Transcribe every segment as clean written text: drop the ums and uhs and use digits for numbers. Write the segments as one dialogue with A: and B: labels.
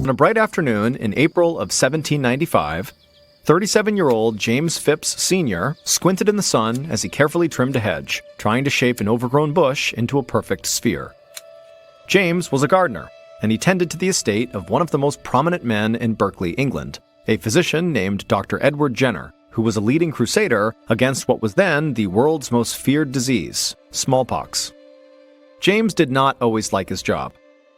A: On a bright afternoon in April of 1795, 37-year-old James Phipps Sr. squinted in the sun as he carefully trimmed a hedge, trying to shape an overgrown bush into a perfect sphere. James was a gardener, and he tended to the estate of one of the most prominent men in Berkeley, England, a physician named Dr. Edward Jenner, who was a leading crusader against what was then the world's most feared disease, smallpox. James did not always like his job.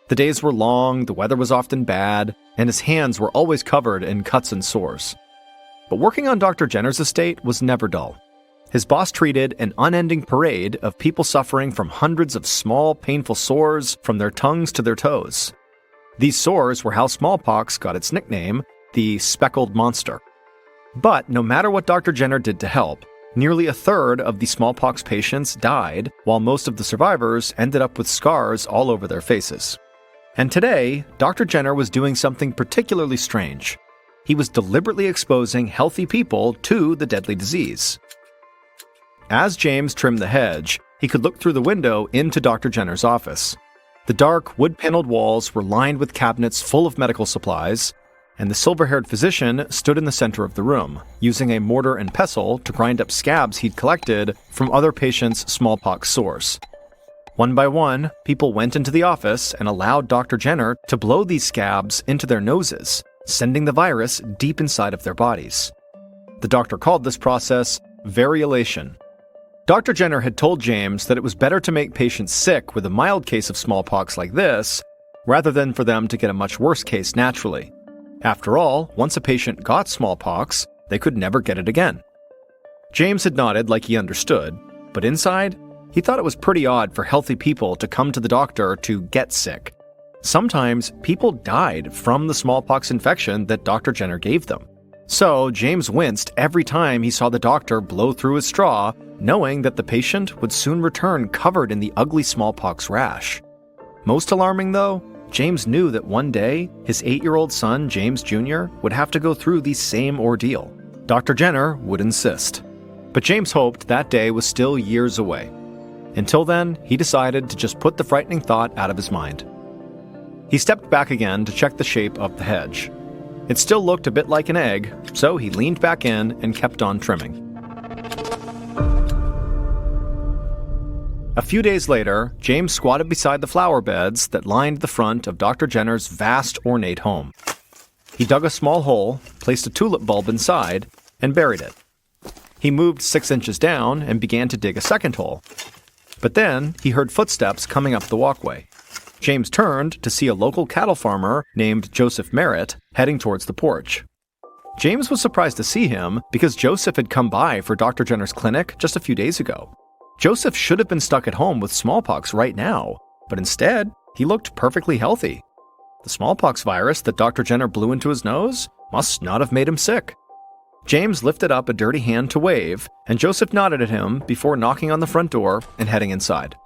A: The days were long, the weather was often bad, and his hands were always covered in cuts and sores. But working on Dr. Jenner's estate was never dull. His boss treated an unending parade of people suffering from hundreds of small, painful sores from their tongues to their toes. These sores were how smallpox got its nickname, the speckled monster. But no matter what Dr. Jenner did to help, nearly a third of the smallpox patients died, while most of the survivors ended up with scars all over their faces. And today, Dr. Jenner was doing something particularly strange. He was deliberately exposing healthy people to the deadly disease. As James trimmed the hedge, he could look through the window into Dr. Jenner's office. The dark, wood-paneled walls were lined with cabinets full of medical supplies, and the silver-haired physician stood in the center of the room, using a mortar and pestle to grind up scabs he'd collected from other patients' smallpox sores. One by one, people went into the office and allowed Dr. Jenner to blow these scabs into their noses, sending the virus deep inside of their bodies. The doctor called this process variolation. Dr. Jenner had told James that it was better to make patients sick with a mild case of smallpox like this, rather than for them to get a much worse case naturally. After all, once a patient got smallpox, they could never get it again. James had nodded like he understood, but inside, he thought it was pretty odd for healthy people to come to the doctor to get sick. Sometimes people died from the smallpox infection that Dr. Jenner gave them. So James winced every time he saw the doctor blow through his straw, knowing that the patient would soon return covered in the ugly smallpox rash. Most alarming, though, James knew that one day, his 8-year-old son, James Jr., would have to go through the same ordeal. Dr. Jenner would insist. But James hoped that day was still years away. Until then, he decided to just put the frightening thought out of his mind. He stepped back again to check the shape of the hedge. It still looked a bit like an egg, so he leaned back in and kept on trimming. A few days later, James squatted beside the flower beds that lined the front of Dr. Jenner's vast, ornate home. He dug a small hole, placed a tulip bulb inside, and buried it. He moved 6 inches down and began to dig a second hole. But then he heard footsteps coming up the walkway. James turned to see a local cattle farmer named Joseph Merritt heading towards the porch. James was surprised to see him because Joseph had come by for Dr. Jenner's clinic just a few days ago. Joseph should have been stuck at home with smallpox right now, but instead, he looked perfectly healthy. The smallpox virus that Dr. Jenner blew into his nose must not have made him sick. James lifted up a dirty hand to wave, and Joseph nodded at him before knocking on the front door and heading inside.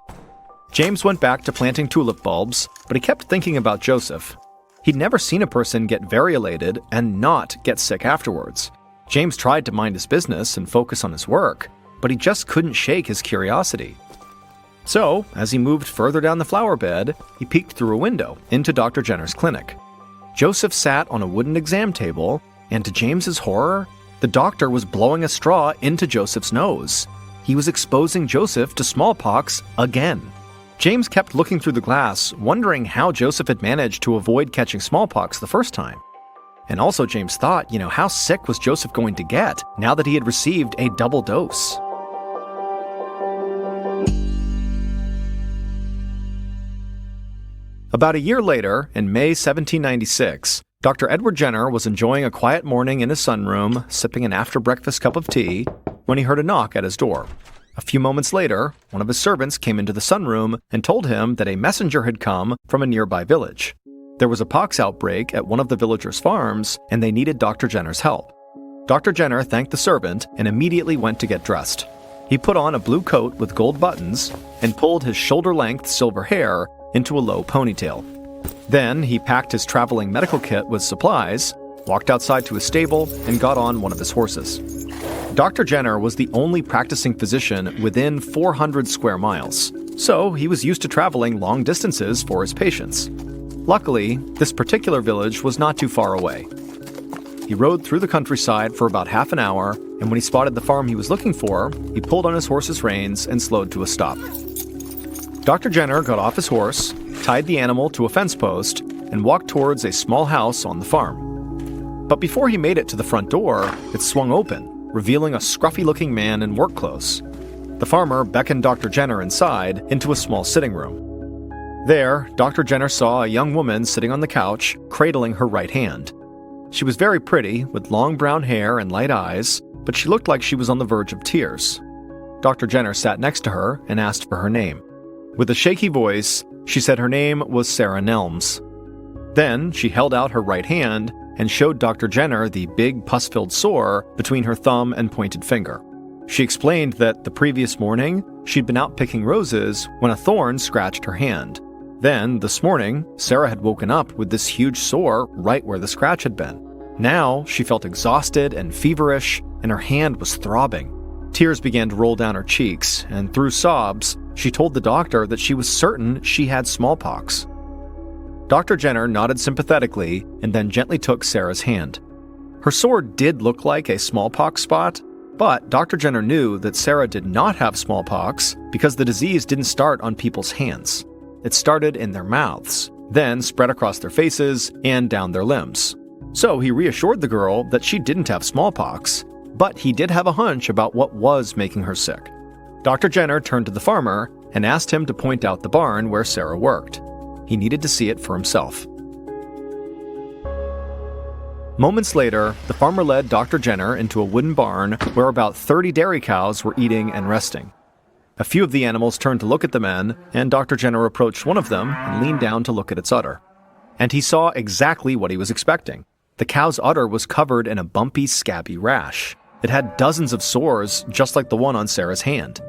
A: James went back to planting tulip bulbs, but he kept thinking about Joseph. He'd never seen a person get variolated and not get sick afterwards. James tried to mind his business and focus on his work, but he just couldn't shake his curiosity. So, as he moved further down the flower bed, he peeked through a window into Dr. Jenner's clinic. Joseph sat on a wooden exam table, and to James's horror, the doctor was blowing a straw into Joseph's nose. He was exposing Joseph to smallpox again. James kept looking through the glass, wondering how Joseph had managed to avoid catching smallpox the first time. And also James thought, how sick was Joseph going to get now that he had received a double dose? About a year later, in May 1796, Dr. Edward Jenner was enjoying a quiet morning in his sunroom, sipping an after-breakfast cup of tea, when he heard a knock at his door. A few moments later, one of his servants came into the sunroom and told him that a messenger had come from a nearby village. There was a pox outbreak at one of the villagers' farms, and they needed Dr. Jenner's help. Dr. Jenner thanked the servant and immediately went to get dressed. He put on a blue coat with gold buttons and pulled his shoulder-length silver hair into a low ponytail. Then he packed his traveling medical kit with supplies, walked outside to his stable, and got on one of his horses. Dr. Jenner was the only practicing physician within 400 square miles, so he was used to traveling long distances for his patients. Luckily, this particular village was not too far away. He rode through the countryside for about half an hour, and when he spotted the farm he was looking for, he pulled on his horse's reins and slowed to a stop. Dr. Jenner got off his horse, tied the animal to a fence post, and walked towards a small house on the farm. But before he made it to the front door, it swung open, revealing a scruffy-looking man in work clothes. The farmer beckoned Dr. Jenner inside into a small sitting room. There, Dr. Jenner saw a young woman sitting on the couch, cradling her right hand. She was very pretty, with long brown hair and light eyes, but she looked like she was on the verge of tears. Dr. Jenner sat next to her and asked for her name. With a shaky voice, she said her name was Sarah Nelms. Then she held out her right hand and showed Dr. Jenner the big pus-filled sore between her thumb and pointed finger. She explained that the previous morning, she'd been out picking roses when a thorn scratched her hand. Then, this morning, Sarah had woken up with this huge sore right where the scratch had been. Now, she felt exhausted and feverish, and her hand was throbbing. Tears began to roll down her cheeks, and through sobs, she told the doctor that she was certain she had smallpox. Dr. Jenner nodded sympathetically and then gently took Sarah's hand. Her sore did look like a smallpox spot, but Dr. Jenner knew that Sarah did not have smallpox because the disease didn't start on people's hands. It started in their mouths, then spread across their faces and down their limbs. So he reassured the girl that she didn't have smallpox, but he did have a hunch about what was making her sick. Dr. Jenner turned to the farmer and asked him to point out the barn where Sarah worked. He needed to see it for himself. Moments later, the farmer led Dr. Jenner into a wooden barn where about 30 dairy cows were eating and resting. A few of the animals turned to look at the men, and Dr. Jenner approached one of them and leaned down to look at its udder. And he saw exactly what he was expecting. The cow's udder was covered in a bumpy, scabby rash. It had dozens of sores, just like the one on Sarah's hand.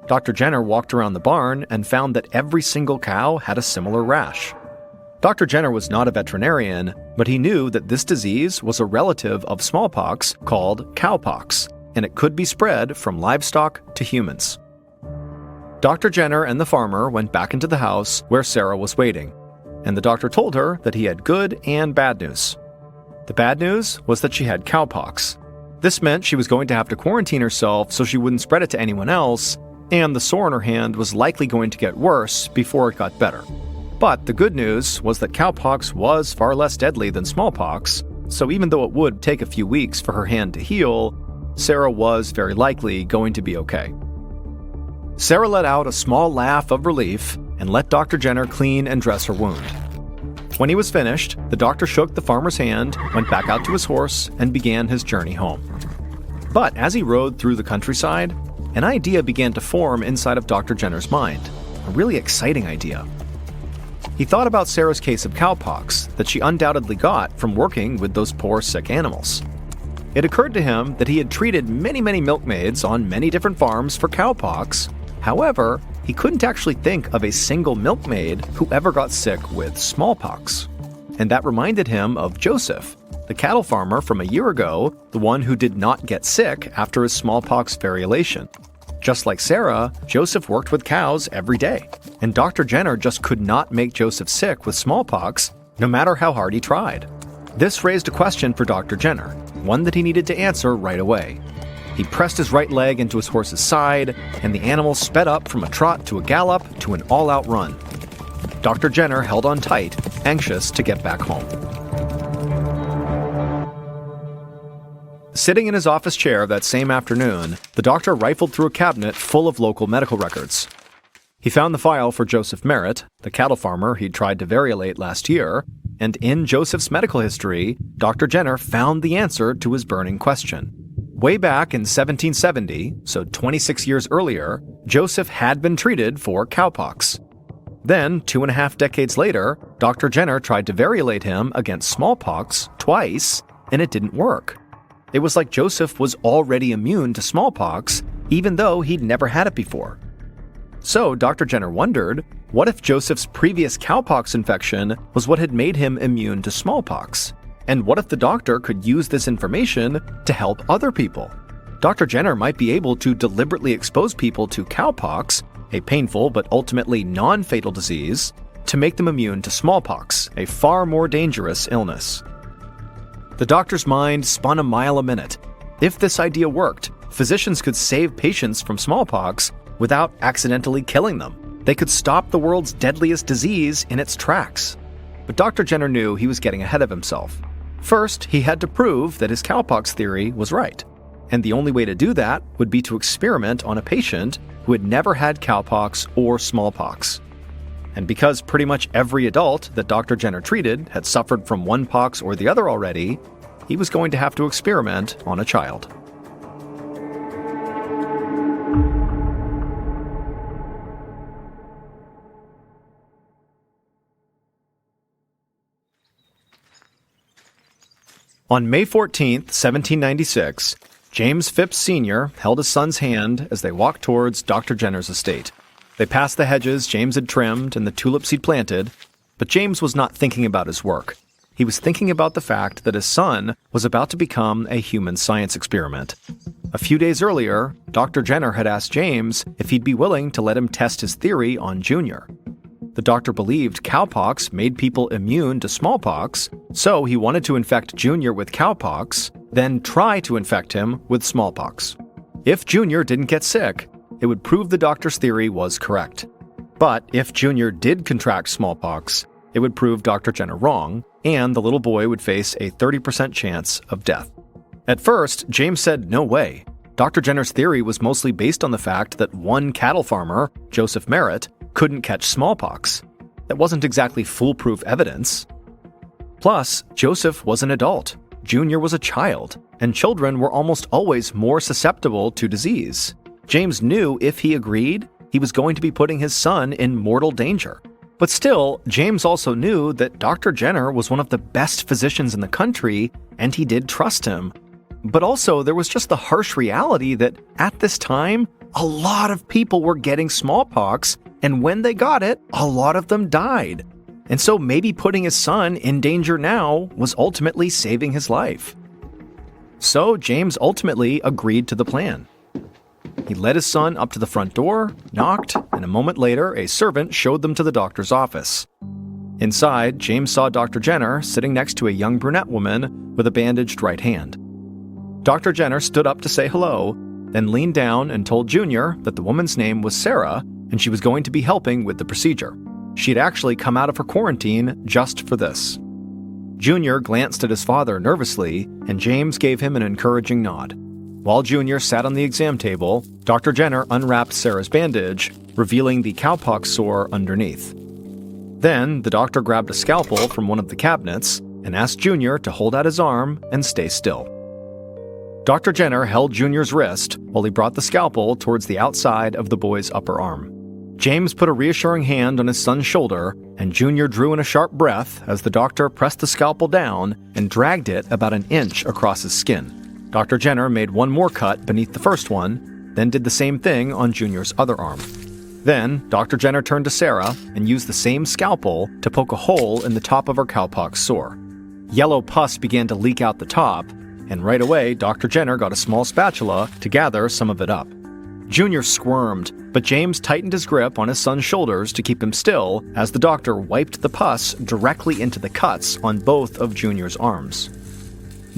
A: Dr. Jenner walked around the barn and found that every single cow had a similar rash. Dr. Jenner was not a veterinarian, but he knew that this disease was a relative of smallpox called cowpox, and it could be spread from livestock to humans. Dr. Jenner and the farmer went back into the house where Sarah was waiting, and the doctor told her that he had good and bad news. The bad news was that she had cowpox. This meant she was going to have to quarantine herself so she wouldn't spread it to anyone else, and the sore in her hand was likely going to get worse before it got better. But the good news was that cowpox was far less deadly than smallpox, so even though it would take a few weeks for her hand to heal, Sarah was very likely going to be okay. Sarah let out a small laugh of relief and let Dr. Jenner clean and dress her wound. When he was finished, the doctor shook the farmer's hand, went back out to his horse, and began his journey home. But as he rode through the countryside, an idea began to form inside of Dr. Jenner's mind, a really exciting idea. He thought about Sarah's case of cowpox that she undoubtedly got from working with those poor sick animals. It occurred to him that he had treated many milkmaids on many different farms for cowpox. However, he couldn't actually think of a single milkmaid who ever got sick with smallpox. And that reminded him of Joseph, the cattle farmer from a year ago, the one who did not get sick after his smallpox variolation. Just like Sarah, Joseph worked with cows every day, and Dr. Jenner just could not make Joseph sick with smallpox, no matter how hard he tried. This raised a question for Dr. Jenner, one that he needed to answer right away. He pressed his right leg into his horse's side, and the animal sped up from a trot to a gallop to an all-out run. Dr. Jenner held on tight, anxious to get back home. Sitting in his office chair that same afternoon, the doctor rifled through a cabinet full of local medical records. He found the file for Joseph Merritt, the cattle farmer he'd tried to variolate last year, and in Joseph's medical history, Dr. Jenner found the answer to his burning question. Way back in 1770, so 26 years earlier, Joseph had been treated for cowpox. Then, 2.5 decades later, Dr. Jenner tried to variolate him against smallpox twice, and it didn't work. It was like Joseph was already immune to smallpox, even though he'd never had it before. So Dr. Jenner wondered, what if Joseph's previous cowpox infection was what had made him immune to smallpox? And what if the doctor could use this information to help other people? Dr. Jenner might be able to deliberately expose people to cowpox, a painful but ultimately non-fatal disease, to make them immune to smallpox, a far more dangerous illness. The doctor's mind spun a mile a minute. If this idea worked, physicians could save patients from smallpox without accidentally killing them. They could stop the world's deadliest disease in its tracks. But Dr. Jenner knew he was getting ahead of himself. First, he had to prove that his cowpox theory was right. And the only way to do that would be to experiment on a patient who had never had cowpox or smallpox. And because pretty much every adult that Dr. Jenner treated had suffered from one pox or the other already, he was going to have to experiment on a child. On May 14, 1796, James Phipps Sr. held his son's hand as they walked towards Dr. Jenner's estate. They passed the hedges James had trimmed and the tulips he'd planted, but James was not thinking about his work. He was thinking about the fact that his son was about to become a human science experiment. A few days earlier, Dr. Jenner had asked James if he'd be willing to let him test his theory on Junior. The doctor believed cowpox made people immune to smallpox, so he wanted to infect Junior with cowpox, then try to infect him with smallpox. If Junior didn't get sick, it would prove the doctor's theory was correct. But if Junior did contract smallpox, it would prove Dr. Jenner wrong, and the little boy would face a 30% chance of death. At first, James said no way. Dr. Jenner's theory was mostly based on the fact that one cattle farmer, Joseph Merritt, couldn't catch smallpox. That wasn't exactly foolproof evidence. Plus, Joseph was an adult, Junior was a child, and children were almost always more susceptible to disease. James knew if he agreed, he was going to be putting his son in mortal danger. But still, James also knew that Dr. Jenner was one of the best physicians in the country, and he did trust him. But also, there was just the harsh reality that at this time, a lot of people were getting smallpox, and when they got it, a lot of them died. And so maybe putting his son in danger now was ultimately saving his life. So James ultimately agreed to the plan. He led his son up to the front door, knocked, and a moment later, a servant showed them to the doctor's office. Inside, James saw Dr. Jenner sitting next to a young brunette woman with a bandaged right hand. Dr. Jenner stood up to say hello, then leaned down and told Junior that the woman's name was Sarah and she was going to be helping with the procedure. She'd actually come out of her quarantine just for this. Junior glanced at his father nervously, and James gave him an encouraging nod. While Junior sat on the exam table, Dr. Jenner unwrapped Sarah's bandage, revealing the cowpox sore underneath. Then, the doctor grabbed a scalpel from one of the cabinets and asked Junior to hold out his arm and stay still. Dr. Jenner held Junior's wrist while he brought the scalpel towards the outside of the boy's upper arm. James put a reassuring hand on his son's shoulder, and Junior drew in a sharp breath as the doctor pressed the scalpel down and dragged it about an inch across his skin. Dr. Jenner made one more cut beneath the first one, then did the same thing on Junior's other arm. Then, Dr. Jenner turned to Sarah and used the same scalpel to poke a hole in the top of her cowpox sore. Yellow pus began to leak out the top, and right away, Dr. Jenner got a small spatula to gather some of it up. Junior squirmed, but James tightened his grip on his son's shoulders to keep him still as the doctor wiped the pus directly into the cuts on both of Junior's arms.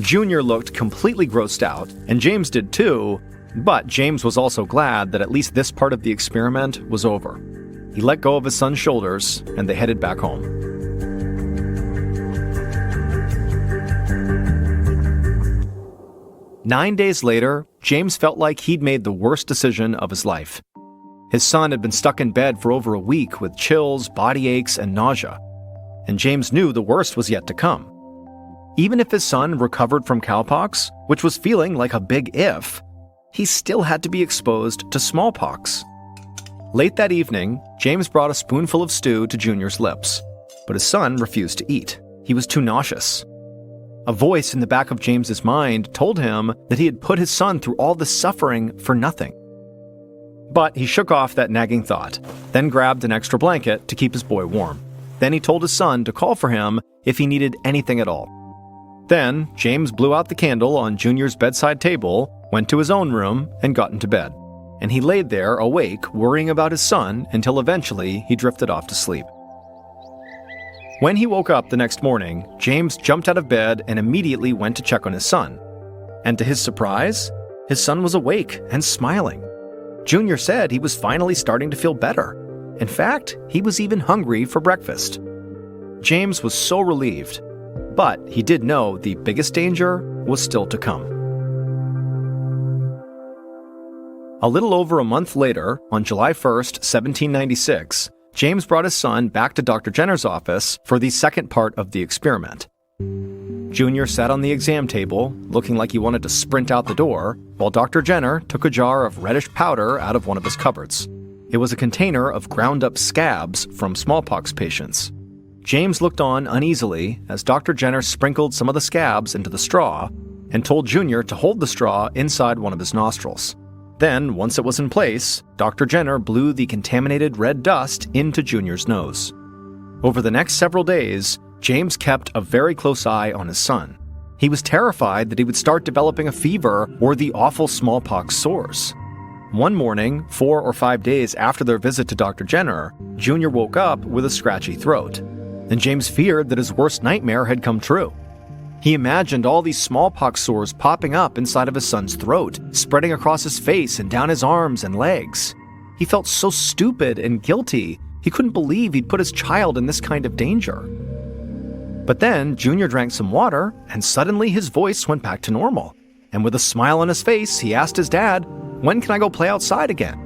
A: Junior looked completely grossed out, and James did too, but James was also glad that at least this part of the experiment was over. He let go of his son's shoulders, and they headed back home. Nine days later, James felt like he'd made the worst decision of his life. His son had been stuck in bed for over a week with chills, body aches, and nausea. And James knew the worst was yet to come. Even if his son recovered from cowpox, which was feeling like a big if, he still had to be exposed to smallpox. Late that evening, James brought a spoonful of stew to Junior's lips, but his son refused to eat. He was too nauseous. A voice in the back of James's mind told him that he had put his son through all this suffering for nothing. But he shook off that nagging thought, then grabbed an extra blanket to keep his boy warm. Then he told his son to call for him if he needed anything at all. Then, James blew out the candle on Junior's bedside table, went to his own room, and got into bed. And he laid there awake, worrying about his son, until eventually he drifted off to sleep. When he woke up the next morning, James jumped out of bed and immediately went to check on his son. And to his surprise, his son was awake and smiling. Junior said he was finally starting to feel better. In fact, he was even hungry for breakfast. James was so relieved, but he did know the biggest danger was still to come. A little over a month later, on July 1st, 1796, James brought his son back to Dr. Jenner's office for the second part of the experiment. Junior sat on the exam table, looking like he wanted to sprint out the door, while Dr. Jenner took a jar of reddish powder out of one of his cupboards. It was a container of ground-up scabs from smallpox patients. James looked on uneasily as Dr. Jenner sprinkled some of the scabs into the straw and told Junior to hold the straw inside one of his nostrils. Then, once it was in place, Dr. Jenner blew the contaminated red dust into Junior's nose. Over the next several days, James kept a very close eye on his son. He was terrified that he would start developing a fever or the awful smallpox sores. One morning, 4 or 5 days after their visit to Dr. Jenner, Junior woke up with a scratchy throat, and James feared that his worst nightmare had come true. He imagined all these smallpox sores popping up inside of his son's throat, spreading across his face and down his arms and legs. He felt so stupid and guilty, he couldn't believe he'd put his child in this kind of danger. But then, Junior drank some water, and suddenly his voice went back to normal. And with a smile on his face, he asked his dad, "When can I go play outside again?"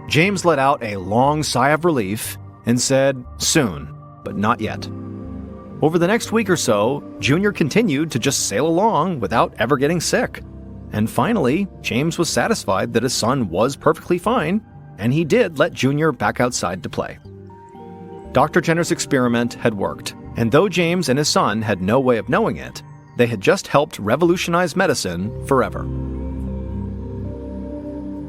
A: James let out a long sigh of relief and said, "Soon, but not yet." Over the next week or so, Junior continued to just sail along without ever getting sick. And finally, James was satisfied that his son was perfectly fine, and he did let Junior back outside to play. Dr. Jenner's experiment had worked, and though James and his son had no way of knowing it, they had just helped revolutionize medicine forever.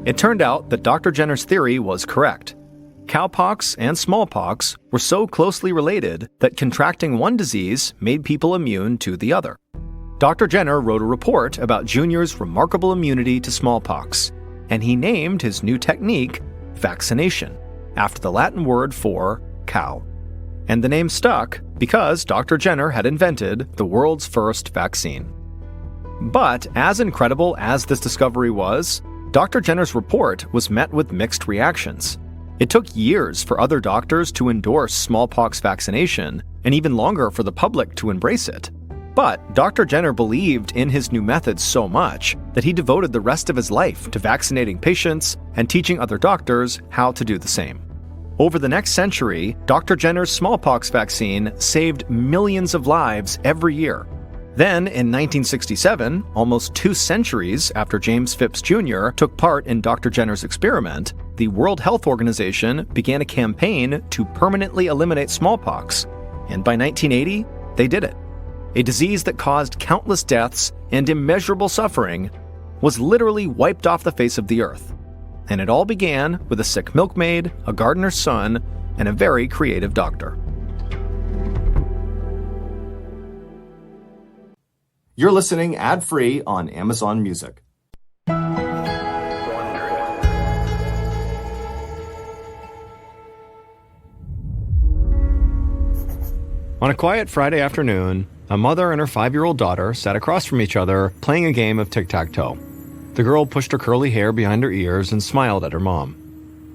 A: It turned out that Dr. Jenner's theory was correct. Cowpox and smallpox were so closely related that contracting one disease made people immune to the other. Dr. Jenner wrote a report about Junior's remarkable immunity to smallpox, and he named his new technique vaccination, after the Latin word for cow. And the name stuck because Dr. Jenner had invented the world's first vaccine. But as incredible as this discovery was, Dr. Jenner's report was met with mixed reactions. It took years for other doctors to endorse smallpox vaccination, and even longer for the public to embrace it. But Dr. Jenner believed in his new methods so much that he devoted the rest of his life to vaccinating patients and teaching other doctors how to do the same. Over the next century, Dr. Jenner's smallpox vaccine saved millions of lives every year. Then, in 1967, almost 2 centuries after James Phipps Jr. took part in Dr. Jenner's experiment, the World Health Organization began a campaign to permanently eliminate smallpox, and by 1980, they did it. A disease that caused countless deaths and immeasurable suffering was literally wiped off the face of the earth. And it all began with a sick milkmaid, a gardener's son, and a very creative doctor.
B: You're listening ad-free on Amazon Music.
A: On a quiet Friday afternoon, a mother and her 5-year-old daughter sat across from each other playing a game of tic-tac-toe. The girl pushed her curly hair behind her ears and smiled at her mom.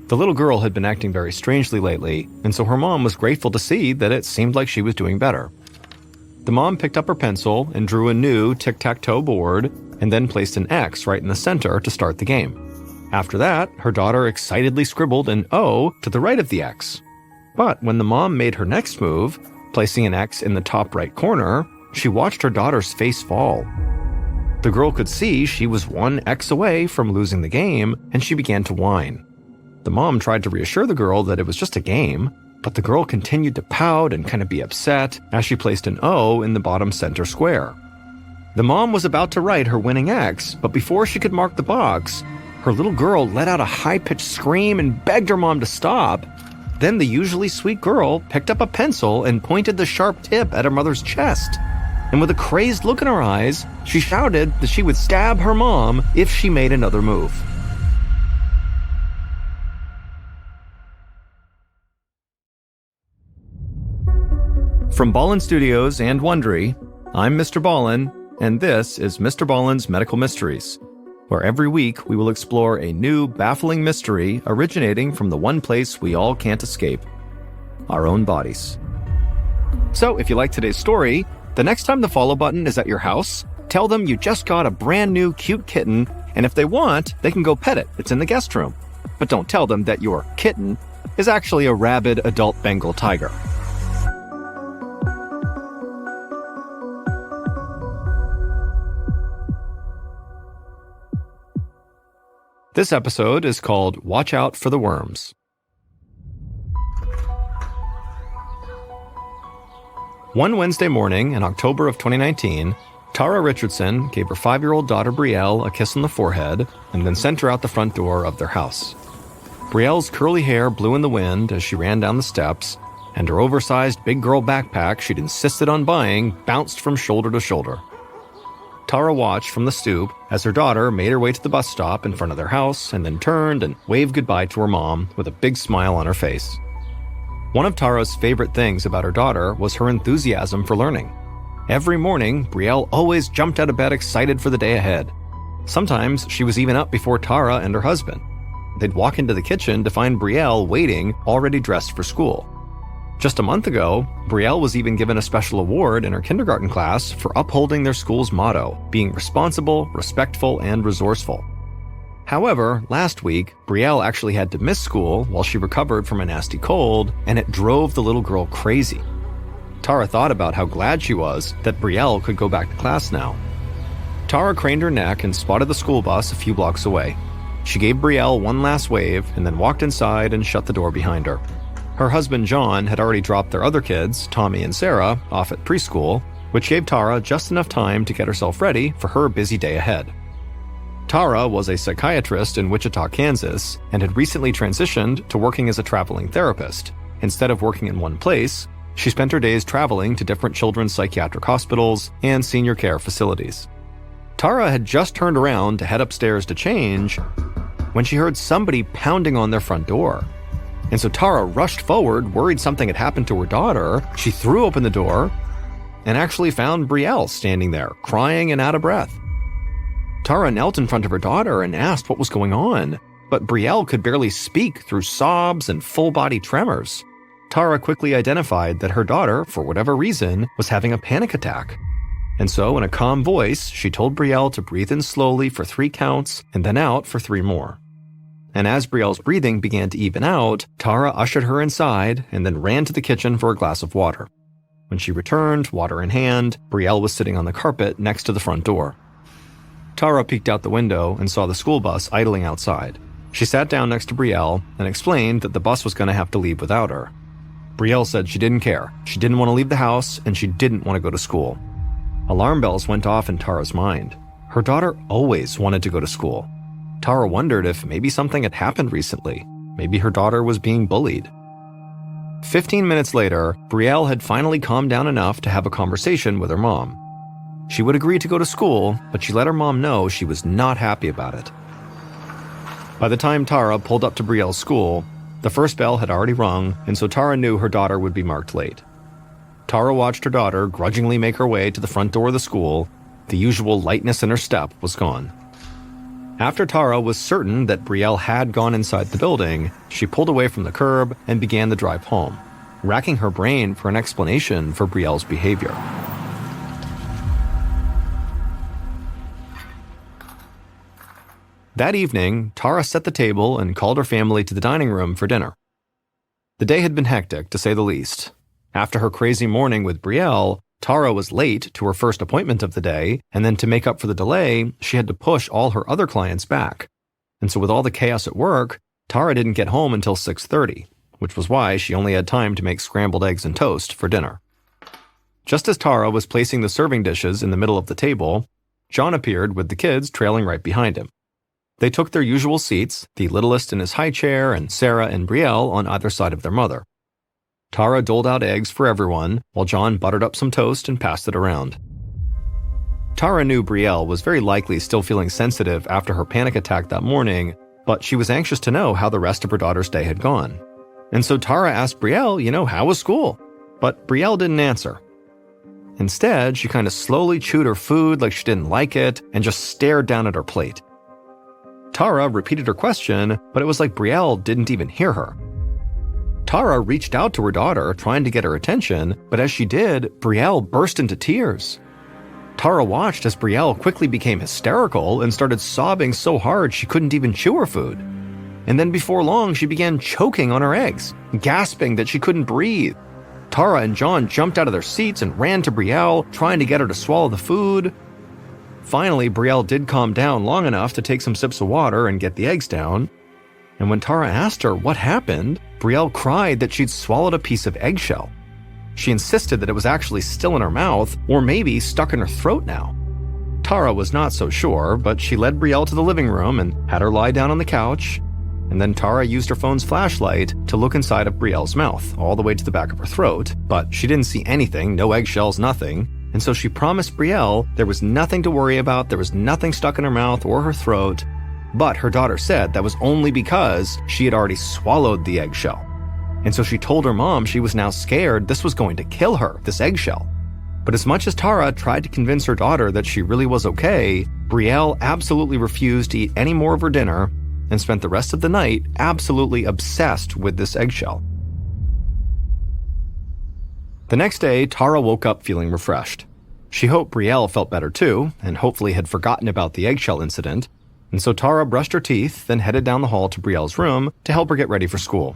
A: The little girl had been acting very strangely lately, and so her mom was grateful to see that it seemed like she was doing better. The mom picked up her pencil and drew a new tic-tac-toe board and then placed an X right in the center to start the game. After that, her daughter excitedly scribbled an O to the right of the X. But when the mom made her next move, placing an X in the top right corner, she watched her daughter's face fall. The girl could see she was 1 X away from losing the game, and she began to whine. The mom tried to reassure the girl that it was just a game, but the girl continued to pout and kind of be upset as she placed an O in the bottom center square. The mom was about to write her winning X, but before she could mark the box, her little girl let out a high-pitched scream and begged her mom to stop. Then the usually sweet girl picked up a pencil and pointed the sharp tip at her mother's chest. And with a crazed look in her eyes, she shouted that she would stab her mom if she made another move. From Ballen Studios and Wondery, I'm Mr. Ballen, and this is Mr. Ballen's Medical Mysteries, where every week we will explore a new, baffling mystery originating from the one place we all can't escape, our own bodies. So, if you like today's story, the next time the follow button is at your house, tell them you just got a brand new cute kitten, and if they want, they can go pet it. It's in the guest room. But don't tell them that your kitten is actually a rabid adult Bengal tiger. This episode is called Watch Out for the Worms. One Wednesday morning in October of 2019, Tara Richardson gave her 5-year-old daughter Brielle a kiss on the forehead and then sent her out the front door of their house. Brielle's curly hair blew in the wind as she ran down the steps, and her oversized big girl backpack she'd insisted on buying bounced from shoulder to shoulder. Tara watched from the stoop as her daughter made her way to the bus stop in front of their house and then turned and waved goodbye to her mom with a big smile on her face. One of Tara's favorite things about her daughter was her enthusiasm for learning. Every morning, Brielle always jumped out of bed excited for the day ahead. Sometimes she was even up before Tara and her husband. They'd walk into the kitchen to find Brielle waiting, already dressed for school. Just a month ago, Brielle was even given a special award in her kindergarten class for upholding their school's motto, being responsible, respectful, and resourceful. However, last week, Brielle actually had to miss school while she recovered from a nasty cold, and it drove the little girl crazy. Tara thought about how glad she was that Brielle could go back to class now. Tara craned her neck and spotted the school bus a few blocks away. She gave Brielle one last wave and then walked inside and shut the door behind her. Her husband John had already dropped their other kids, Tommy and Sarah, off at preschool, which gave Tara just enough time to get herself ready for her busy day ahead. Tara was a psychiatrist in Wichita, Kansas, and had recently transitioned to working as a traveling therapist. Instead of working in one place, she spent her days traveling to different children's psychiatric hospitals and senior care facilities. Tara had just turned around to head upstairs to change when she heard somebody pounding on their front door. And so Tara rushed forward, worried something had happened to her daughter. She threw open the door and actually found Brielle standing there, crying and out of breath. Tara knelt in front of her daughter and asked what was going on, but Brielle could barely speak through sobs and full-body tremors. Tara quickly identified that her daughter, for whatever reason, was having a panic attack. And so, in a calm voice, she told Brielle to breathe in slowly for 3 counts and then out for 3 more. And as Brielle's breathing began to even out, Tara ushered her inside and then ran to the kitchen for a glass of water. When she returned, water in hand, Brielle was sitting on the carpet next to the front door. Tara peeked out the window and saw the school bus idling outside. She sat down next to Brielle and explained that the bus was going to have to leave without her. Brielle said she didn't care. She didn't want to leave the house and she didn't want to go to school. Alarm bells went off in Tara's mind. Her daughter always wanted to go to school. Tara wondered if maybe something had happened recently. Maybe her daughter was being bullied. 15 minutes later, Brielle had finally calmed down enough to have a conversation with her mom. She would agree to go to school, but she let her mom know she was not happy about it. By the time Tara pulled up to Brielle's school, the first bell had already rung, and so Tara knew her daughter would be marked late. Tara watched her daughter grudgingly make her way to the front door of the school. The usual lightness in her step was gone. After Tara was certain that Brielle had gone inside the building, she pulled away from the curb and began the drive home, racking her brain for an explanation for Brielle's behavior. That evening, Tara set the table and called her family to the dining room for dinner. The day had been hectic, to say the least. After her crazy morning with Brielle, Tara was late to her first appointment of the day, and then to make up for the delay, she had to push all her other clients back. And so with all the chaos at work, Tara didn't get home until 6:30, which was why she only had time to make scrambled eggs and toast for dinner. Just as Tara was placing the serving dishes in the middle of the table, John appeared with the kids trailing right behind him. They took their usual seats, the littlest in his high chair and Sarah and Brielle on either side of their mother. Tara doled out eggs for everyone, while John buttered up some toast and passed it around. Tara knew Brielle was very likely still feeling sensitive after her panic attack that morning, but she was anxious to know how the rest of her daughter's day had gone. And so Tara asked Brielle, how was school? but Brielle didn't answer. Instead, she kind of slowly chewed her food like she didn't like it and just stared down at her plate. Tara repeated her question, but it was like Brielle didn't even hear her. Tara reached out to her daughter, trying to get her attention, but as she did, Brielle burst into tears. Tara watched as Brielle quickly became hysterical and started sobbing so hard she couldn't even chew her food. And then before long, she began choking on her eggs, gasping that she couldn't breathe. Tara and John jumped out of their seats and ran to Brielle, trying to get her to swallow the food. Finally, Brielle did calm down long enough to take some sips of water and get the eggs down. And when Tara asked her what happened, Brielle cried that she'd swallowed a piece of eggshell. She insisted that it was actually still in her mouth, or maybe stuck in her throat now. Tara was not so sure, but she led Brielle to the living room and had her lie down on the couch. And then Tara used her phone's flashlight to look inside of Brielle's mouth, all the way to the back of her throat, but she didn't see anything, no eggshells, nothing. And so she promised Brielle there was nothing to worry about, there was nothing stuck in her mouth or her throat. But her daughter said that was only because she had already swallowed the eggshell. And so she told her mom she was now scared this was going to kill her, this eggshell. But as much as Tara tried to convince her daughter that she really was okay, Brielle absolutely refused to eat any more of her dinner and spent the rest of the night absolutely obsessed with this eggshell. The next day, Tara woke up feeling refreshed. She hoped Brielle felt better too, and hopefully had forgotten about the eggshell incident, and so Tara brushed her teeth, then headed down the hall to Brielle's room to help her get ready for school.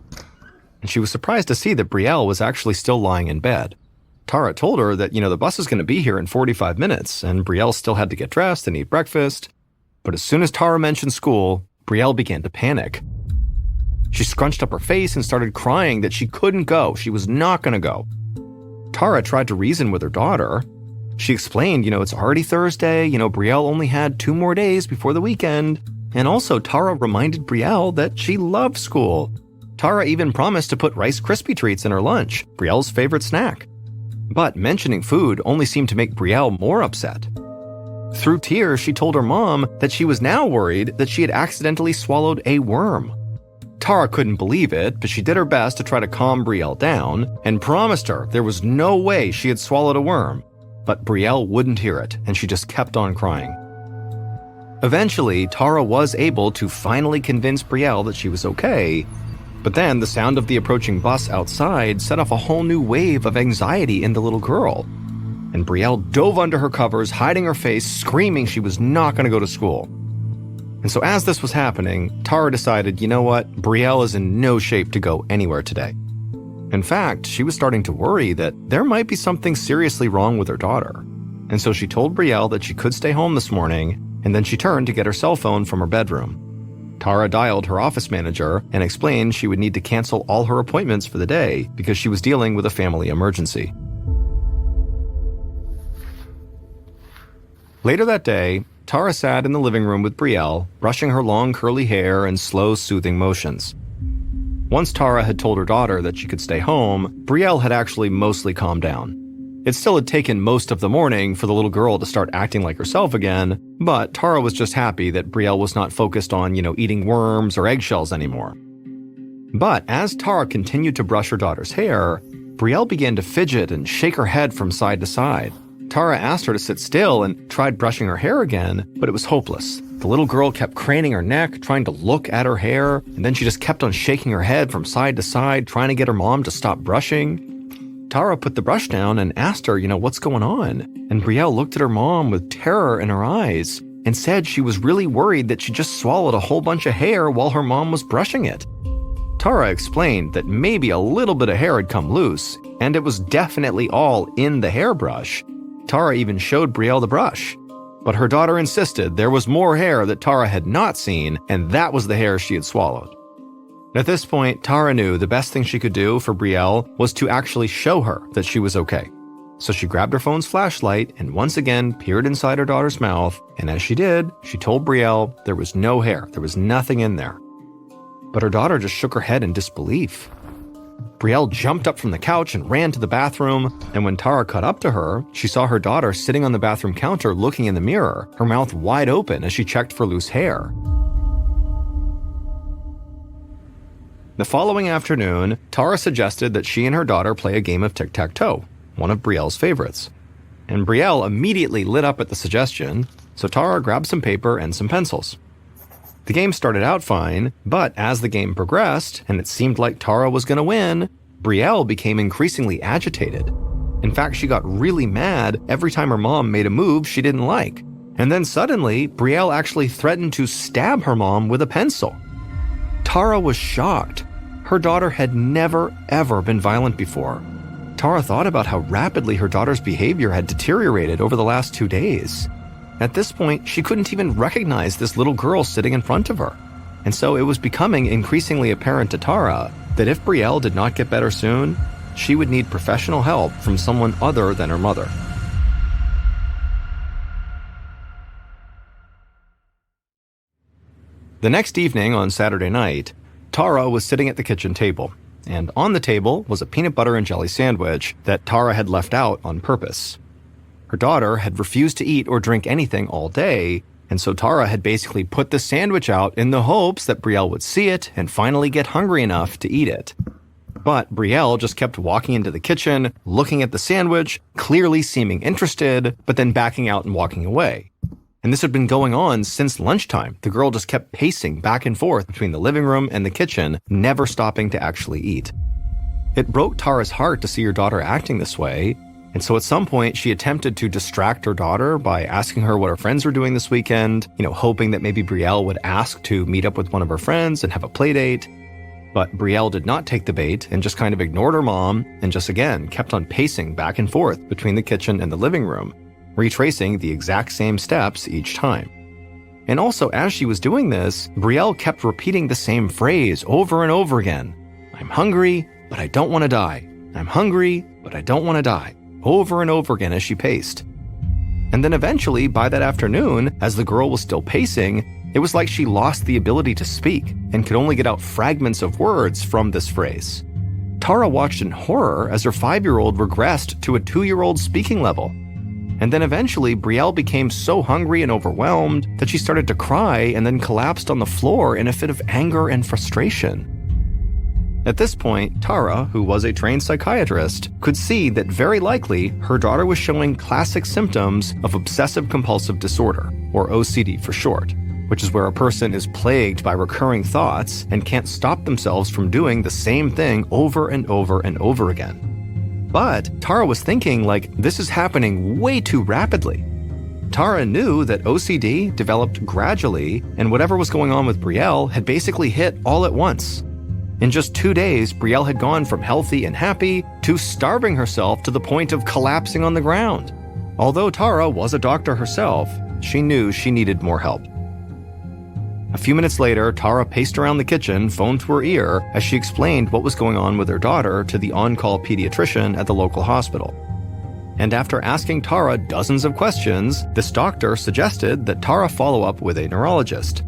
A: And she was surprised to see that Brielle was actually still lying in bed. Tara told her that, the bus is going to be here in 45 minutes, and Brielle still had to get dressed and eat breakfast. But as soon as Tara mentioned school, Brielle began to panic. She scrunched up her face and started crying that she couldn't go. She was not going to go. Tara tried to reason with her daughter. She explained, it's already Thursday, Brielle only had 2 more days before the weekend. And also, Tara reminded Brielle that she loved school. Tara even promised to put Rice Krispie treats in her lunch, Brielle's favorite snack. But mentioning food only seemed to make Brielle more upset. Through tears, she told her mom that she was now worried that she had accidentally swallowed a worm. Tara couldn't believe it, but she did her best to try to calm Brielle down and promised her there was no way she had swallowed a worm. But Brielle wouldn't hear it, and she just kept on crying. Eventually, Tara was able to finally convince Brielle that she was okay, but then the sound of the approaching bus outside set off a whole new wave of anxiety in the little girl. And Brielle dove under her covers, hiding her face, screaming she was not going to go to school. And so as this was happening, Tara decided, you know what, Brielle is in no shape to go anywhere today. In fact, she was starting to worry that there might be something seriously wrong with her daughter. And so she told Brielle that she could stay home this morning, and then she turned to get her cell phone from her bedroom. Tara dialed her office manager and explained she would need to cancel all her appointments for the day because she was dealing with a family emergency. Later that day, Tara sat in the living room with Brielle, brushing her long curly hair in slow, soothing motions. Once Tara had told her daughter that she could stay home, Brielle had actually mostly calmed down. It still had taken most of the morning for the little girl to start acting like herself again, but Tara was just happy that Brielle was not focused on, eating worms or eggshells anymore. But as Tara continued to brush her daughter's hair, Brielle began to fidget and shake her head from side to side. Tara asked her to sit still and tried brushing her hair again, but it was hopeless. The little girl kept craning her neck, trying to look at her hair, and then she just kept on shaking her head from side to side, trying to get her mom to stop brushing. Tara put the brush down and asked her, what's going on? And Brielle looked at her mom with terror in her eyes and said she was really worried that she just swallowed a whole bunch of hair while her mom was brushing it. Tara explained that maybe a little bit of hair had come loose, and it was definitely all in the hairbrush. Tara even showed Brielle the brush. But her daughter insisted there was more hair that Tara had not seen, and that was the hair she had swallowed. At this point, Tara knew the best thing she could do for Brielle was to actually show her that she was okay. So she grabbed her phone's flashlight and once again peered inside her daughter's mouth, and as she did, she told Brielle there was no hair, there was nothing in there. But her daughter just shook her head in disbelief. Brielle jumped up from the couch and ran to the bathroom, and when Tara caught up to her, she saw her daughter sitting on the bathroom counter looking in the mirror, her mouth wide open as she checked for loose hair. The following afternoon, Tara suggested that she and her daughter play a game of tic-tac-toe, one of Brielle's favorites. And Brielle immediately lit up at the suggestion, so Tara grabbed some paper and some pencils. The game started out fine, but as the game progressed, and it seemed like Tara was going to win, Brielle became increasingly agitated. In fact, she got really mad every time her mom made a move she didn't like. And then suddenly, Brielle actually threatened to stab her mom with a pencil. Tara was shocked. Her daughter had never, ever been violent before. Tara thought about how rapidly her daughter's behavior had deteriorated over the last 2 days. At this point, she couldn't even recognize this little girl sitting in front of her. And so it was becoming increasingly apparent to Tara that if Brielle did not get better soon, she would need professional help from someone other than her mother. The next evening on Saturday night, Tara was sitting at the kitchen table, and on the table was a peanut butter and jelly sandwich that Tara had left out on purpose. Her daughter had refused to eat or drink anything all day, and so Tara had basically put the sandwich out in the hopes that Brielle would see it and finally get hungry enough to eat it. But Brielle just kept walking into the kitchen, looking at the sandwich, clearly seeming interested, but then backing out and walking away. And this had been going on since lunchtime. The girl just kept pacing back and forth between the living room and the kitchen, never stopping to actually eat. It broke Tara's heart to see her daughter acting this way, and so at some point she attempted to distract her daughter by asking her what her friends were doing this weekend, hoping that maybe Brielle would ask to meet up with one of her friends and have a play date. But Brielle did not take the bait and just kind of ignored her mom and just again kept on pacing back and forth between the kitchen and the living room, retracing the exact same steps each time. And also, as she was doing this, Brielle kept repeating the same phrase over and over again. "I'm hungry, but I don't want to die. I'm hungry, but I don't want to die," over and over again as she paced. And then eventually, by that afternoon, as the girl was still pacing, it was like she lost the ability to speak and could only get out fragments of words from this phrase. Tara watched in horror as her 5-year-old regressed to a 2-year-old speaking level. And then eventually, Brielle became so hungry and overwhelmed that she started to cry and then collapsed on the floor in a fit of anger and frustration. At this point, Tara, who was a trained psychiatrist, could see that very likely her daughter was showing classic symptoms of obsessive compulsive disorder, or OCD for short, which is where a person is plagued by recurring thoughts and can't stop themselves from doing the same thing over and over and over again. But Tara was thinking, this is happening way too rapidly. Tara knew that OCD developed gradually, and whatever was going on with Brielle had basically hit all at once. In just 2 days, Brielle had gone from healthy and happy to starving herself to the point of collapsing on the ground. Although Tara was a doctor herself, she knew she needed more help. A few minutes later, Tara paced around the kitchen, phone to her ear, as she explained what was going on with her daughter to the on-call pediatrician at the local hospital. And after asking Tara dozens of questions, this doctor suggested that Tara follow up with a neurologist.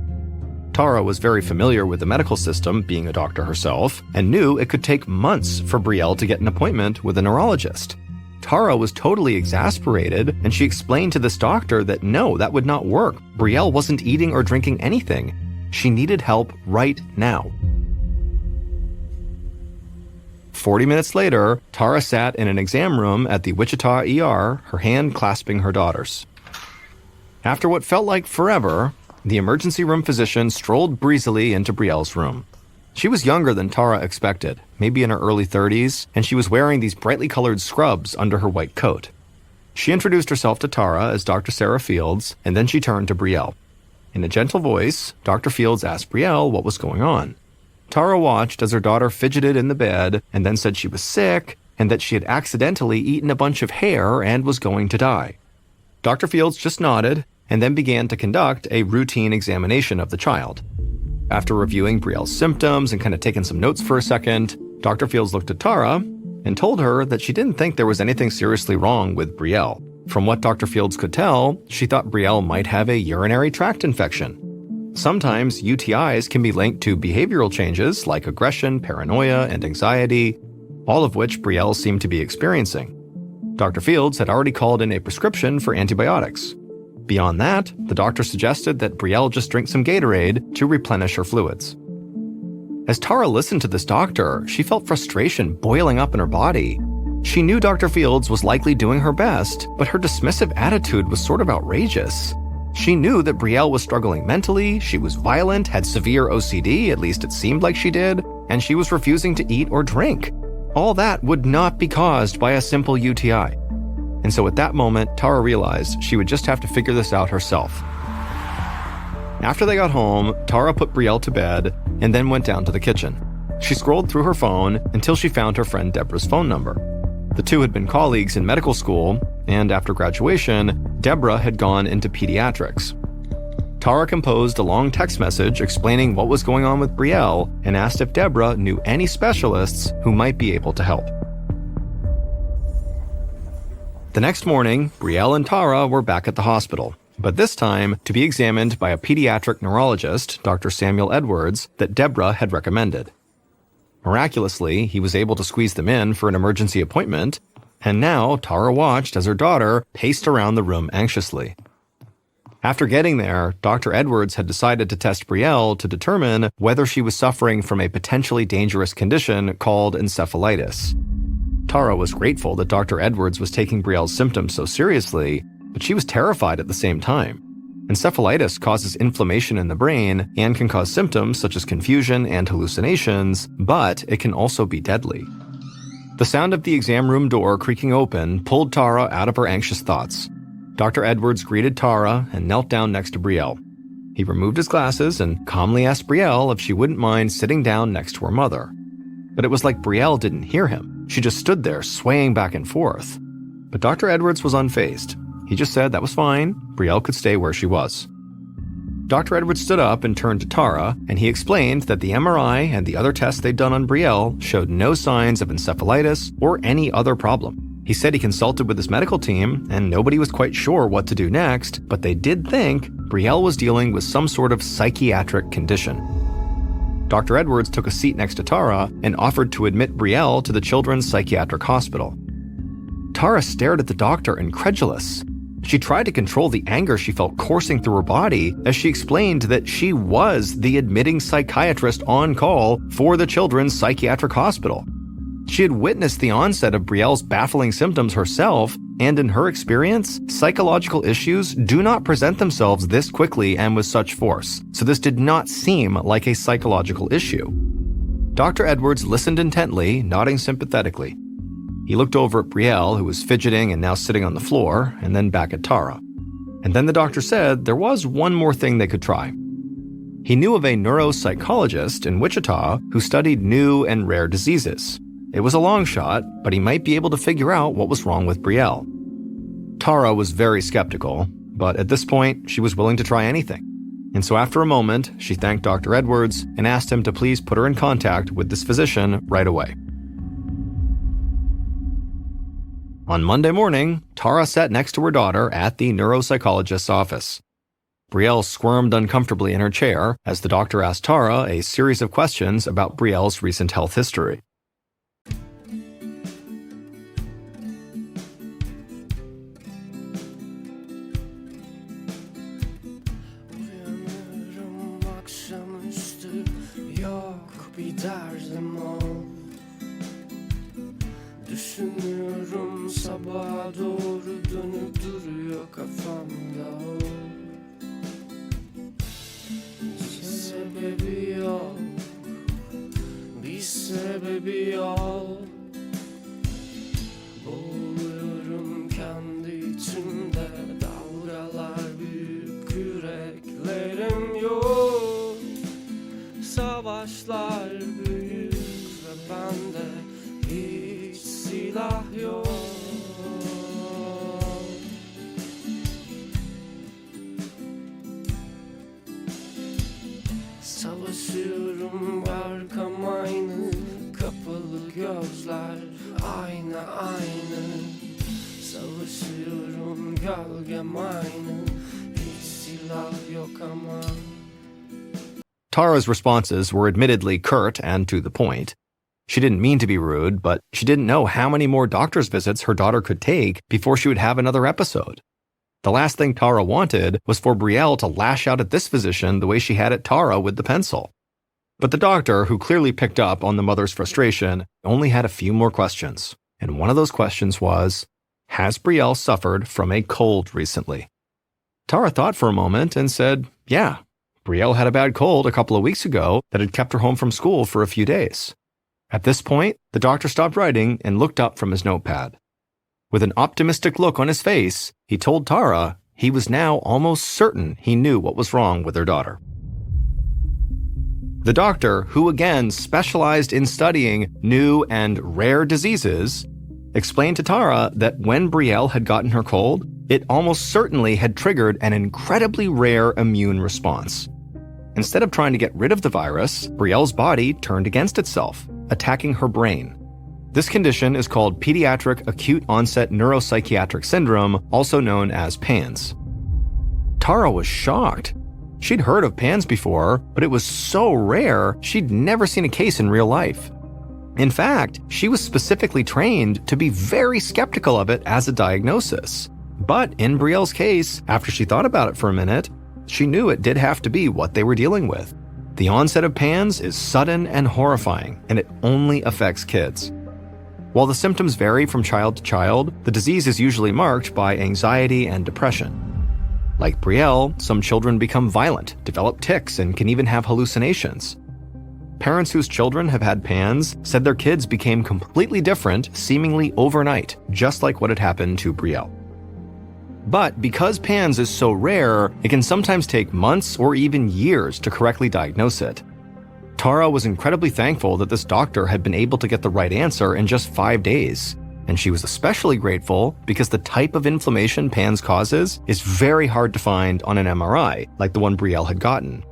A: Tara was very familiar with the medical system, being a doctor herself, and knew it could take months for Brielle to get an appointment with a neurologist. Tara was totally exasperated, and she explained to this doctor that no, that would not work. Brielle wasn't eating or drinking anything. She needed help right now. 40 minutes later, Tara sat in an exam room at the Wichita ER, her hand clasping her daughter's. After what felt like forever, the emergency room physician strolled breezily into Brielle's room. She was younger than Tara expected, maybe in her early 30s, and she was wearing these brightly colored scrubs under her white coat. She introduced herself to Tara as Dr. Sarah Fields, and then she turned to Brielle. In a gentle voice, Dr. Fields asked Brielle what was going on. Tara watched as her daughter fidgeted in the bed and then said she was sick and that she had accidentally eaten a bunch of hair and was going to die. Dr. Fields just nodded and then began to conduct a routine examination of the child. After reviewing Brielle's symptoms and kind of taking some notes for a second, Dr. Fields looked at Tara and told her that she didn't think there was anything seriously wrong with Brielle. From what Dr. Fields could tell, she thought Brielle might have a urinary tract infection. Sometimes UTIs can be linked to behavioral changes like aggression, paranoia, and anxiety, all of which Brielle seemed to be experiencing. Dr. Fields had already called in a prescription for antibiotics. Beyond that, the doctor suggested that Brielle just drink some Gatorade to replenish her fluids. As Tara listened to this doctor, she felt frustration boiling up in her body. She knew Dr. Fields was likely doing her best, but her dismissive attitude was sort of outrageous. She knew that Brielle was struggling mentally, she was violent, had severe OCD, at least it seemed like she did, and she was refusing to eat or drink. All that would not be caused by a simple UTI. And so at that moment, Tara realized she would just have to figure this out herself. After they got home, Tara put Brielle to bed and then went down to the kitchen. She scrolled through her phone until she found her friend Deborah's phone number. The two had been colleagues in medical school, and after graduation, Deborah had gone into pediatrics. Tara composed a long text message explaining what was going on with Brielle and asked if Deborah knew any specialists who might be able to help. The next morning, Brielle and Tara were back at the hospital, but this time to be examined by a pediatric neurologist, Dr. Samuel Edwards, that Deborah had recommended. Miraculously, he was able to squeeze them in for an emergency appointment, and now Tara watched as her daughter paced around the room anxiously. After getting there, Dr. Edwards had decided to test Brielle to determine whether she was suffering from a potentially dangerous condition called encephalitis. Tara was grateful that Dr. Edwards was taking Brielle's symptoms so seriously, but she was terrified at the same time. Encephalitis causes inflammation in the brain and can cause symptoms such as confusion and hallucinations, but it can also be deadly. The sound of the exam room door creaking open pulled Tara out of her anxious thoughts. Dr. Edwards greeted Tara and knelt down next to Brielle. He removed his glasses and calmly asked Brielle if she wouldn't mind sitting down next to her mother. But it was like Brielle didn't hear him. She just stood there swaying back and forth. But Dr. Edwards was unfazed. He just said that was fine, Brielle could stay where she was. Dr. Edwards stood up and turned to Tara, and he explained that the MRI and the other tests they'd done on Brielle showed no signs of encephalitis or any other problem. He said he consulted with his medical team, and nobody was quite sure what to do next, but they did think Brielle was dealing with some sort of psychiatric condition. Dr. Edwards took a seat next to Tara and offered to admit Brielle to the Children's Psychiatric Hospital. Tara stared at the doctor, incredulous. She tried to control the anger she felt coursing through her body as she explained that she was the admitting psychiatrist on call for the Children's Psychiatric Hospital. She had witnessed the onset of Brielle's baffling symptoms herself, and in her experience, psychological issues do not present themselves this quickly and with such force, so this did not seem like a psychological issue. Dr. Edwards listened intently, nodding sympathetically. He looked over at Brielle, who was fidgeting and now sitting on the floor, and then back at Tara. And then the doctor said there was one more thing they could try. He knew of a neuropsychologist in Wichita who studied new and rare diseases. It was a long shot, but he might be able to figure out what was wrong with Brielle. Tara was very skeptical, but at this point, she was willing to try anything. And so after a moment, she thanked Dr. Edwards and asked him to please put her in contact with this physician right away. On Monday morning, Tara sat next to her daughter at the neuropsychologist's office. Brielle squirmed uncomfortably in her chair as the doctor asked Tara a series of questions about Brielle's recent health history.
C: Düşünüyorum sabaha doğru dönüp duruyor kafamda. Bir sebebi yok, bir sebebi yok. Boğuluyorum kendi içimde, dalgalar büyük, yüreklerim yok. Savaşlar büyük ve bende hiç silah yok. Savaşıyorum arkam aynı, kapalı gözler aynı. Savaşıyorum gölgem aynı, hiç silah yok ama.
A: Tara's responses were admittedly curt and to the point. She didn't mean to be rude, but she didn't know how many more doctor's visits her daughter could take before she would have another episode. The last thing Tara wanted was for Brielle to lash out at this physician the way she had at Tara with the pencil. But the doctor, who clearly picked up on the mother's frustration, only had a few more questions. And one of those questions was, has Brielle suffered from a cold recently? Tara thought for a moment and said, yeah, Brielle had a bad cold a couple of weeks ago that had kept her home from school for a few days. At this point, the doctor stopped writing and looked up from his notepad. With an optimistic look on his face, he told Tara he was now almost certain he knew what was wrong with her daughter. The doctor, who again specialized in studying new and rare diseases, explained to Tara that when Brielle had gotten her cold, it almost certainly had triggered an incredibly rare immune response. Instead of trying to get rid of the virus, Brielle's body turned against itself, attacking her brain. This condition is called Pediatric Acute Onset Neuropsychiatric Syndrome, also known as PANS. Tara was shocked. She'd heard of PANS before, but it was so rare she'd never seen a case in real life. In fact, she was specifically trained to be very skeptical of it as a diagnosis. But in Brielle's case, after she thought about it for a minute, she knew it did have to be what they were dealing with. The onset of PANS is sudden and horrifying, and it only affects kids. While the symptoms vary from child to child, the disease is usually marked by anxiety and depression. Like Brielle, some children become violent, develop tics, and can even have hallucinations. Parents whose children have had PANS said their kids became completely different, seemingly overnight, just like what had happened to Brielle. But because PANS is so rare, it can sometimes take months or even years to correctly diagnose it. Tara was incredibly thankful that this doctor had been able to get the right answer in just 5 days. And she was especially grateful because the type of inflammation PANS causes is very hard to find on an MRI, like the one Brielle had gotten.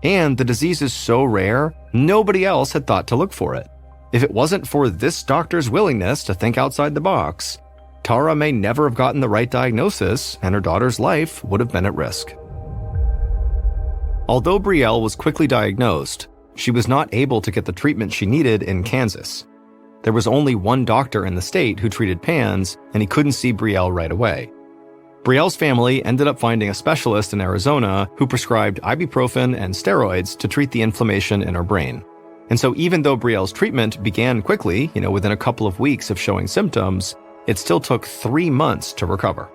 A: And the disease is so rare, nobody else had thought to look for it. If it wasn't for this doctor's willingness to think outside the box, Tara may never have gotten the right diagnosis, and her daughter's life would have been at risk. Although Brielle was quickly diagnosed, she was not able to get the treatment she needed in Kansas. There was only one doctor in the state who treated PANS, and he couldn't see Brielle right away. Brielle's family ended up finding a specialist in Arizona who prescribed ibuprofen and steroids to treat the inflammation in her brain. And so even though Brielle's treatment began quickly, within a couple of weeks of showing symptoms, it still took 3 months to recover.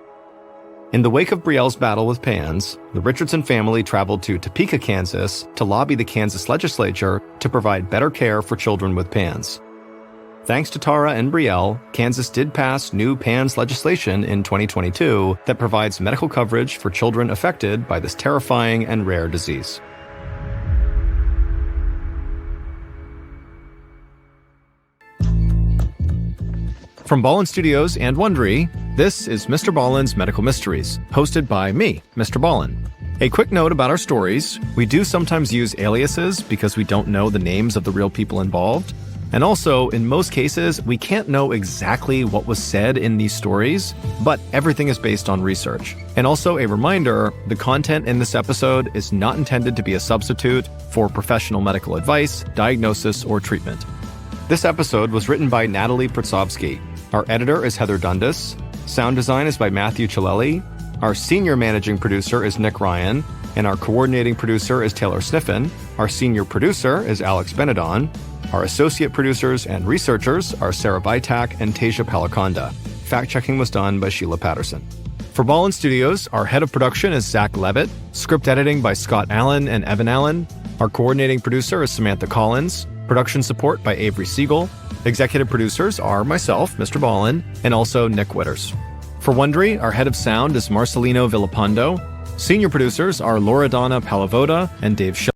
A: In the wake of Brielle's battle with PANS, the Richardson family traveled to Topeka, Kansas to lobby the Kansas legislature to provide better care for children with PANS. Thanks to Tara and Brielle, Kansas did pass new PANS legislation in 2022 that provides medical coverage for children affected by this terrifying and rare disease. From Ballen Studios and Wondery, this is MrBallen's Medical Mysteries, hosted by me, Mr. Ballen. A quick note about our stories: we do sometimes use aliases because we don't know the names of the real people involved. And also, in most cases, we can't know exactly what was said in these stories, but everything is based on research. And also a reminder, the content in this episode is not intended to be a substitute for professional medical advice, diagnosis, or treatment. This episode was written by Natalie Pritzovsky. Our editor is Heather Dundas. Sound design is by Matthew Chaleli. Our senior managing producer is Nick Ryan. And our coordinating producer is Taylor Sniffen. Our senior producer is Alex Benedon. Our associate producers and researchers are Sarah Bytak and Tasia Palakonda. Fact-checking was done by Sheila Patterson. For Ballen Studios, our head of production is Zach Levitt. Script editing by Scott Allen and Evan Allen. Our coordinating producer is Samantha Collins. Production support by Avery Siegel. Executive producers are myself, Mr. Ballen, and also Nick Witters. For Wondery, our head of sound is Marcelino Villapando. Senior producers are Loredana Palavoda and Dave Schell.